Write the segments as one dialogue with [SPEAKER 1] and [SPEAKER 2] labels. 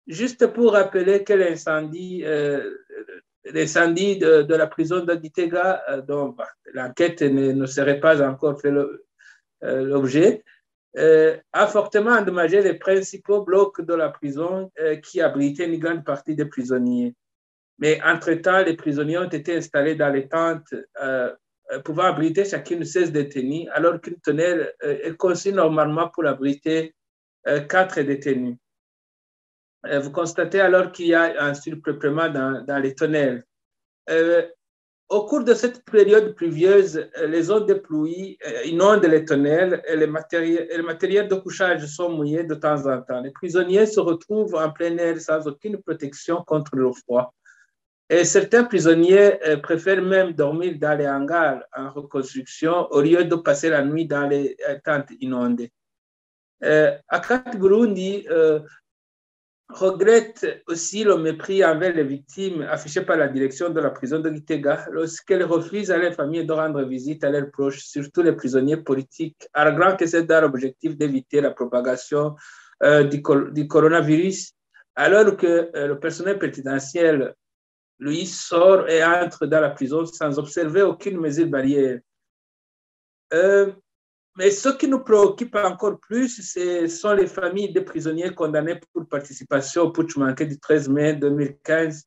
[SPEAKER 1] juste pour rappeler que l'incendie de la prison de Gitega, dont l'enquête ne serait pas encore fait l'objet, a fortement endommagé les principaux blocs de la prison qui abritaient une grande partie des prisonniers. Mais entre-temps, les prisonniers ont été installés dans les tentes pouvant abriter chacune 16 détenus, alors qu'une tonnelle est conçue normalement pour abriter 4 détenus. Vous constatez alors qu'il y a un surpeuplement dans les tonnelles. Au cours de cette période pluvieuse, les eaux de pluie inondent les tonnelles et les matériels de couchage sont mouillés de temps en temps. Les prisonniers se retrouvent en plein air sans aucune protection contre le froid. Et certains prisonniers préfèrent même dormir dans les hangars en reconstruction au lieu de passer la nuit dans les tentes inondées. Akat Burundi regrette aussi le mépris envers les victimes affiché par la direction de la prison de Gitega lorsqu'elle refuse à leurs familles de rendre visite à leurs proches, surtout les prisonniers politiques, arguant que c'est dans l'objectif d'éviter la propagation du coronavirus, alors que le personnel pénitentiaire, lui, sort et entre dans la prison sans observer aucune mesure barrière. Mais ce qui nous préoccupe encore plus, ce sont les familles des prisonniers condamnés pour participation au putsch manqué du 13 mai 2015,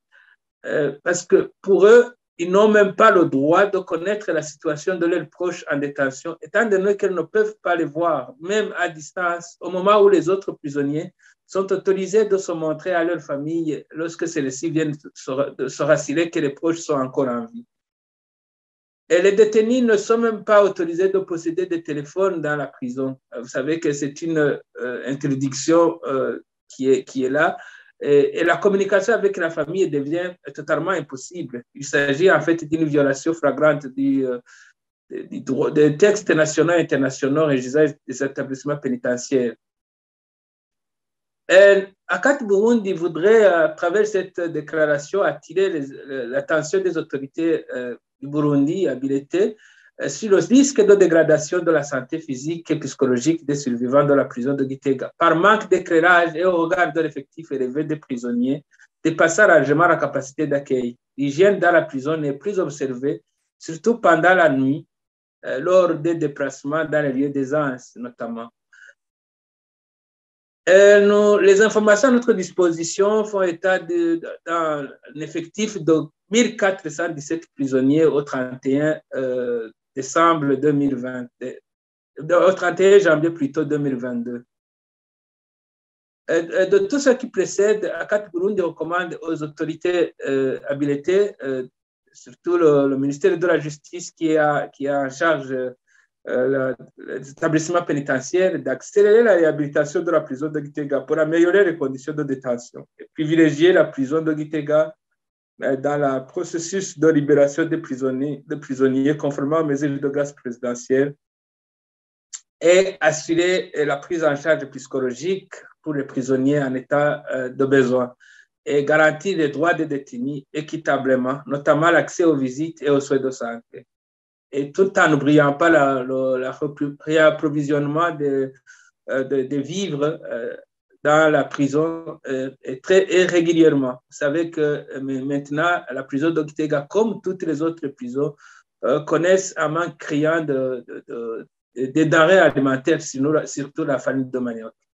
[SPEAKER 1] parce que pour eux, ils n'ont même pas le droit de connaître la situation de leurs proches en détention, étant donné qu'ils ne peuvent pas les voir, même à distance, au moment où les autres prisonniers sont autorisés de se montrer à leur famille lorsque celles-ci viennent se rassurer que les proches sont encore en vie. Et les détenus ne sont même pas autorisés de posséder des téléphones dans la prison. Vous savez que c'est une interdiction qui est là. Et la communication avec la famille devient totalement impossible. Il s'agit en fait d'une violation flagrante des textes nationaux et internationaux régissant des établissements pénitentiaires. Akat Burundi voudrait, à travers cette déclaration, attirer l'attention des autorités du Burundi habilitées sur le risque de dégradation de la santé physique et psychologique des survivants de la prison de Gitega. Par manque d'éclairage et au regard de l'effectif élevé des prisonniers, dépassant largement la capacité d'accueil. L'hygiène dans la prison n'est plus observée, surtout pendant la nuit, lors des déplacements dans les lieux d'aisance notamment. Les informations à notre disposition font état d'un effectif de 1417 prisonniers au 31 décembre 2020, au 31 janvier plutôt 2022. De tout ce qui précède, Akat Burundi recommande aux autorités habilitées, surtout le ministère de la Justice qui a en charge l'établissement pénitentiaire, d'accélérer la réhabilitation de la prison de Gitega pour améliorer les conditions de détention et privilégier la prison de Gitega dans le processus de libération des prisonniers conformément aux mesures de grâce présidentielle et assurer la prise en charge psychologique pour les prisonniers en état de besoin et garantir les droits des détenus équitablement, notamment l'accès aux visites et aux soins de santé. Et tout en n'oubliant pas le réapprovisionnement de vivres dans la prison et régulièrement. Vous savez que maintenant, la prison de Gitega, comme toutes les autres prisons, connaissent un manque criant des denrées alimentaires, surtout la farine de manioc.